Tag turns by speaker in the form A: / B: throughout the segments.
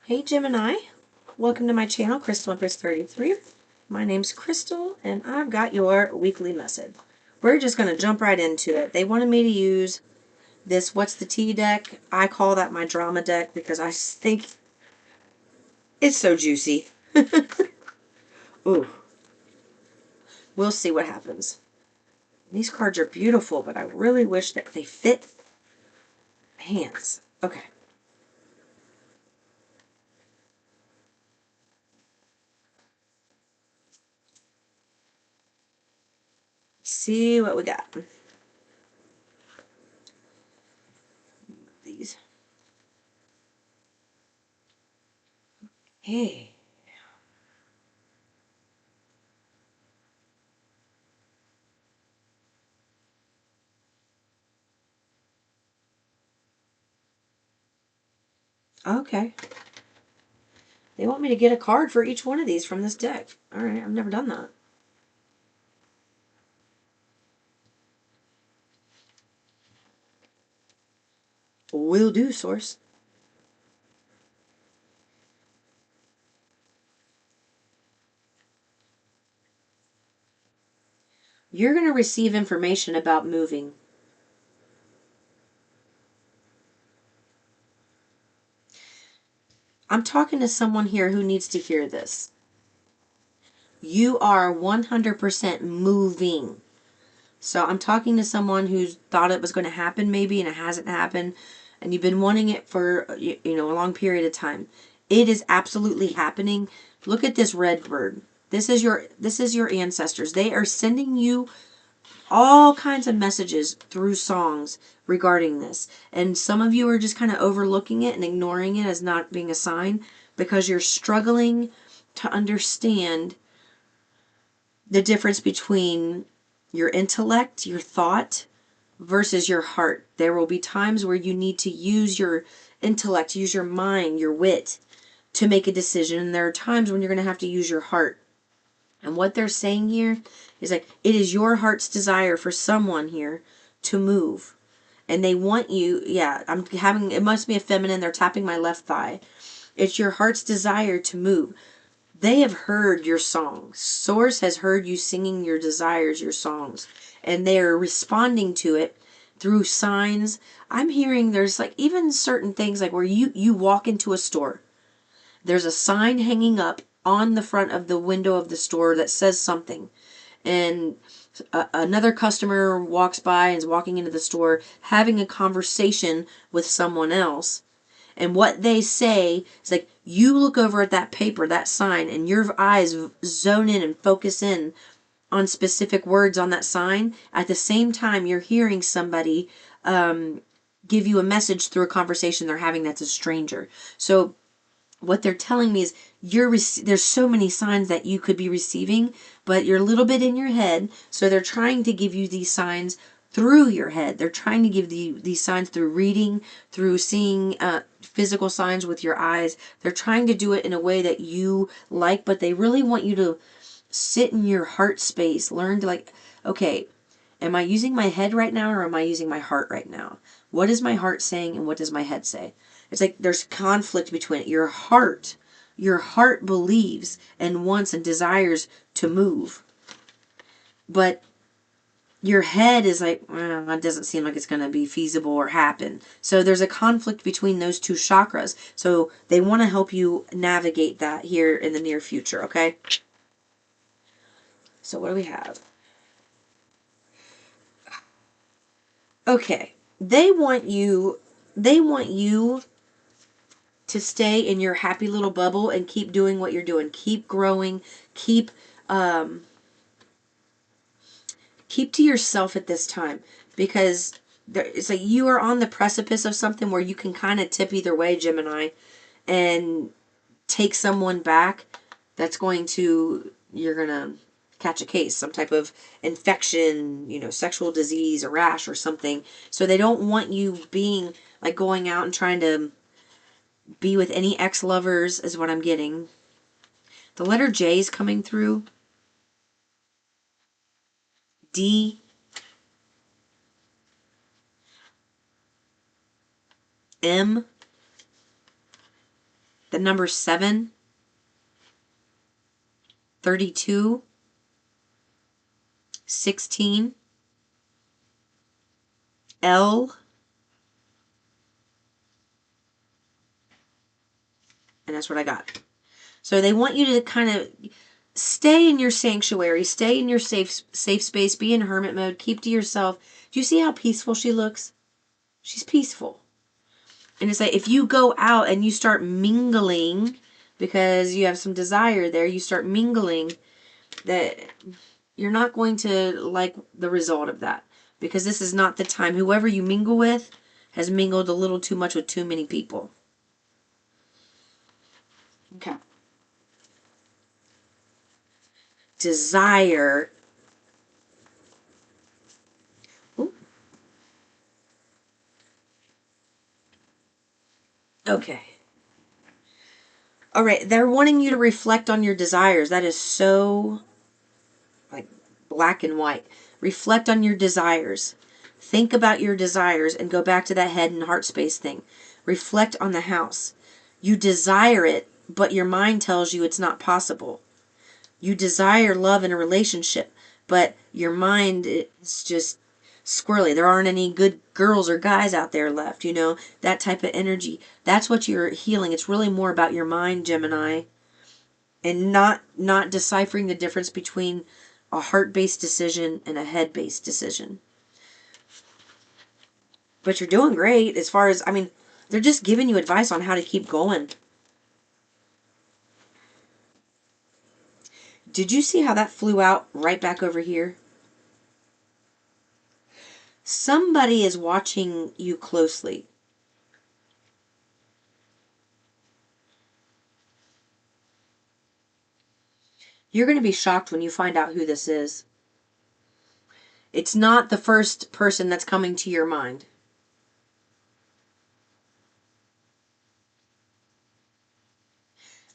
A: Hey Gemini, welcome to my channel, Crystal Empress 33. My name's Crystal and I've got your weekly message. We're just going to jump right into it. They wanted me to use this What's the Tea deck. I call that my drama deck because I think it's so juicy. Ooh, we'll see what happens. These cards are beautiful, but I really wish that they fit hands. Okay. See what we got. These. Hey. Okay. They want me to get a card for each one of these from this deck. Alright, I've never done that. Will do, source. You're going to receive information about moving. I'm talking to someone here who needs to hear this. You are 100% moving. So I'm talking to someone who's thought it was going to happen maybe and it hasn't happened, and you've been wanting it for a long period of time. It is absolutely happening. Look at this red bird. This is your ancestors. They are sending you all kinds of messages through songs regarding this. And some of you are just kind of overlooking it and ignoring it as not being a sign because you're struggling to understand the difference between your intellect, your thought, versus your heart. There will be times where you need to use your intellect, use your mind, your wit to make a decision. And there are times when you're going to have to use your heart. And what they're saying here is like, it is your heart's desire for someone here to move. And they want you, yeah, it must be a feminine. They're tapping my left thigh. It's your heart's desire to move. They have heard your songs. Source has heard you singing your desires, your songs. And they are responding to it through signs. I'm hearing there's like even certain things like where you walk into a store. There's a sign hanging up on the front of the window of the store that says something. And another customer walks by and is walking into the store having a conversation with someone else. And what they say is like, you look over at that paper, that sign, and your eyes zone in and focus in on specific words on that sign. At the same time, you're hearing somebody give you a message through a conversation they're having that's a stranger. So what they're telling me is there's so many signs that you could be receiving, but you're a little bit in your head. So they're trying to give you these signs through your head. They're trying to give these signs through reading, through seeing physical signs with your eyes. They're trying to do it in a way that you like, but they really want you to sit in your heart space. Learn to like, okay, am I using my head right now or am I using my heart right now? What is my heart saying and what does my head say? It's like there's conflict between it. Your heart believes and wants and desires to move. But your head is like, well, it doesn't seem like it's going to be feasible or happen. So there's a conflict between those two chakras. So they want to help you navigate that here in the near future, okay? So what do we have? Okay. They want you to stay in your happy little bubble and keep doing what you're doing. Keep growing. Um, keep to yourself at this time because it's like you are on the precipice of something where you can kind of tip either way, Gemini, and take someone back that's you're going to catch a case, some type of infection, sexual disease, a rash or something. So they don't want you being like going out and trying to be with any ex-lovers is what I'm getting. The letter J is coming through. D. M. the number 7, 32, 16, L, and that's what I got. So they want you to kind of stay in your sanctuary, stay in your safe space, be in hermit mode, keep to yourself. Do you see how peaceful she looks? She's peaceful. And it's like if you go out and you start mingling because you have some desire there, you start mingling, that you're not going to like the result of that, because this is not the time. Whoever you mingle with has mingled a little too much with too many people. Okay. Desire. Ooh. Okay. All right. They're wanting you to reflect on your desires. That is so like black and white. Reflect on your desires. Think about your desires and go back to that head and heart space thing. Reflect on the house. You desire it, but your mind tells you it's not possible. You desire love in a relationship, but your mind is just squirrely. There aren't any good girls or guys out there left, you know, that type of energy. That's what you're healing. It's really more about your mind, Gemini, and not deciphering the difference between a heart-based decision and a head-based decision. But you're doing great as far as, I mean, they're just giving you advice on how to keep going. Did you see how that flew out right back over here? Somebody is watching you closely. You're going to be shocked when you find out who this is. It's not the first person that's coming to your mind.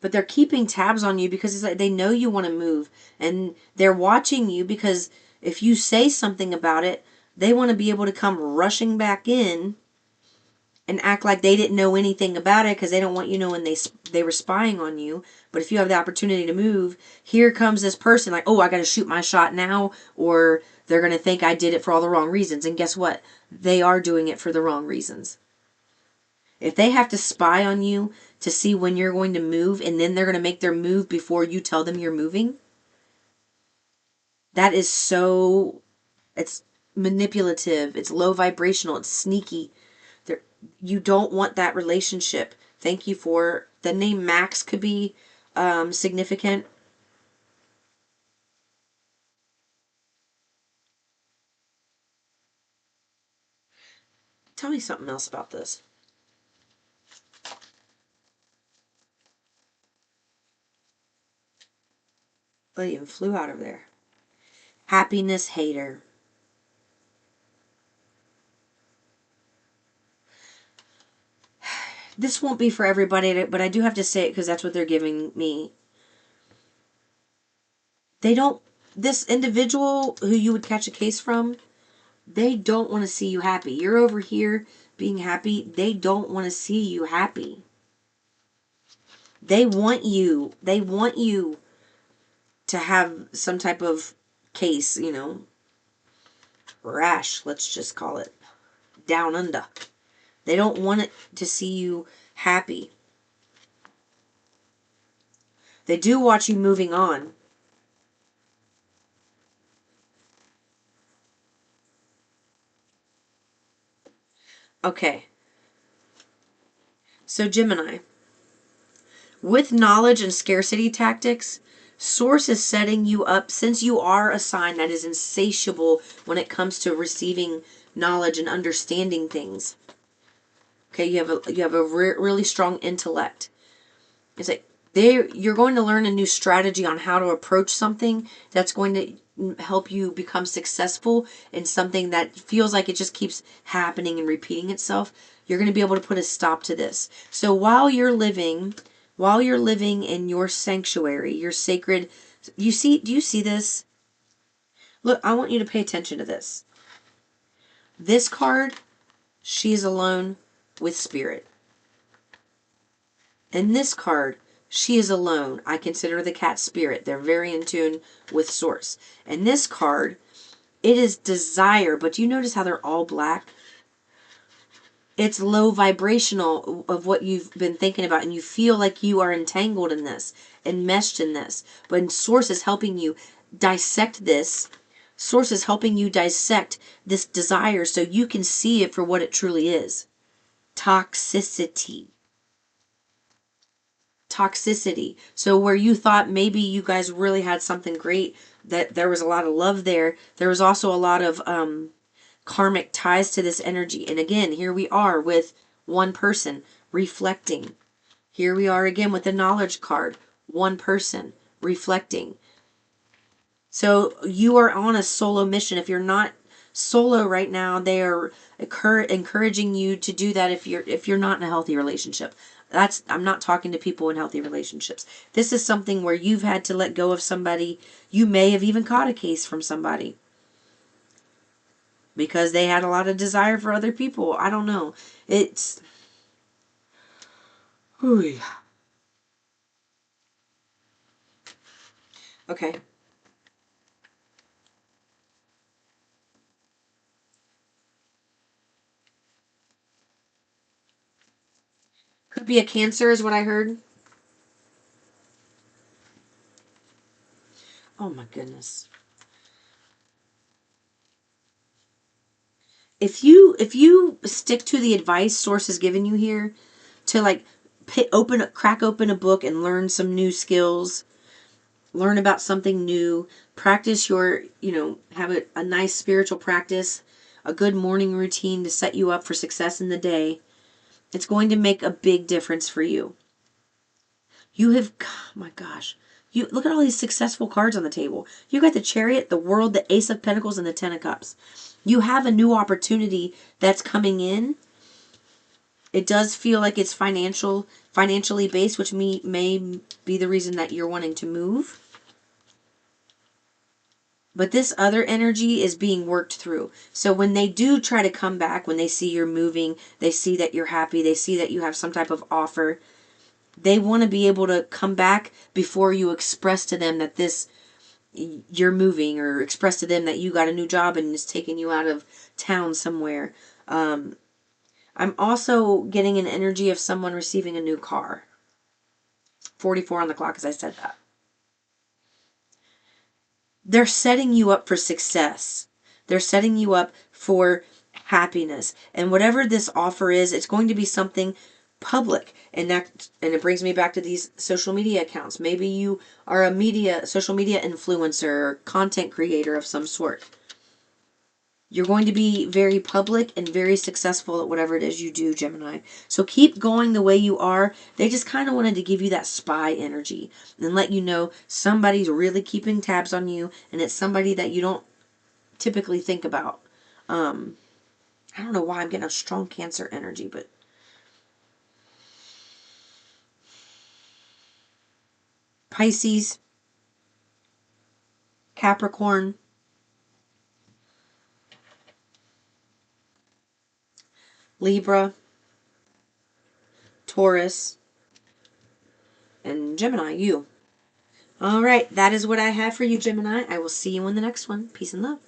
A: But they're keeping tabs on you because it's like they know you want to move. And they're watching you because if you say something about it, they want to be able to come rushing back in and act like they didn't know anything about it because they don't want you knowing they were spying on you. But if you have the opportunity to move, here comes this person like, oh, I got to shoot my shot now, or they're going to think I did it for all the wrong reasons. And guess what? They are doing it for the wrong reasons. If they have to spy on you to see when you're going to move and then they're going to make their move before you tell them you're moving, that is so, it's manipulative, it's low vibrational, it's sneaky. You don't want that relationship. Thank you for the name Max could be significant. Tell me something else about this. Oh, it even flew out of there. Happiness hater. This won't be for everybody, but I do have to say it because that's what they're giving me. They don't, this individual who you would catch a case from, they don't want to see you happy. You're over here being happy. They don't want to see you happy. They want you to have some type of case, you know, rash, let's just call it, down under. They don't want it to see you happy. They do watch you moving on. Okay. So Gemini, with knowledge and scarcity tactics, Source is setting you up, since you are a sign that is insatiable when it comes to receiving knowledge and understanding things. Okay, you have a really strong intellect. It's like you're going to learn a new strategy on how to approach something that's going to help you become successful in something that feels like it just keeps happening and repeating itself. You're going to be able to put a stop to this. So while you're living in your sanctuary, your sacred, do you see this? Look, I want you to pay attention to this. This card, she is alone with spirit. And this card, she is alone. I consider the cat spirit. They're very in tune with source. And this card, it is desire, but you notice how they're all black? It's low vibrational of what you've been thinking about, and you feel like you are entangled in this, enmeshed in this. But Source is helping you dissect this. Source is helping you dissect this desire so you can see it for what it truly is. Toxicity. Toxicity. So where you thought maybe you guys really had something great, that there was a lot of love there, there was also a lot of karmic ties to this energy. And again, here we are with one person reflecting. Here we are again with the knowledge card. One person reflecting. So you are on a solo mission. If you're not solo right now, they are encouraging you to do that if you're not in a healthy relationship. I'm not talking to people in healthy relationships. This is something where you've had to let go of somebody. You may have even caught a case from somebody because they had a lot of desire for other people. I don't know. It's... Ooh. Okay. Could be a Cancer is what I heard. Oh my goodness. If you stick to the advice Source has given you here, to like crack open a book and learn some new skills, learn about something new, practice have a nice spiritual practice, a good morning routine to set you up for success in the day, it's going to make a big difference for you. You have, oh my gosh, you look at all these successful cards on the table. You got the Chariot, the World, the Ace of Pentacles, and the Ten of Cups. You have a new opportunity that's coming in. It does feel like it's financially based, which may be the reason that you're wanting to move. But this other energy is being worked through. So when they do try to come back, when they see you're moving, they see that you're happy, they see that you have some type of offer, they want to be able to come back before you express to them that you're moving, or express to them that you got a new job and it's taking you out of town somewhere. I'm also getting an energy of someone receiving a new car. 44 on the clock, as I said that. They're setting you up for success. They're setting you up for happiness. And whatever this offer is, it's going to be something public. And it brings me back to these social media accounts. Maybe you are a social media influencer or content creator of some sort. You're going to be very public and very successful at whatever it is you do, Gemini. So keep going the way you are. They just kind of wanted to give you that spy energy and let you know somebody's really keeping tabs on you, and it's somebody that you don't typically think about. I don't know why I'm getting a strong Cancer energy, but Pisces, Capricorn, Libra, Taurus, and Gemini, you. All right, that is what I have for you, Gemini. I will see you in the next one. Peace and love.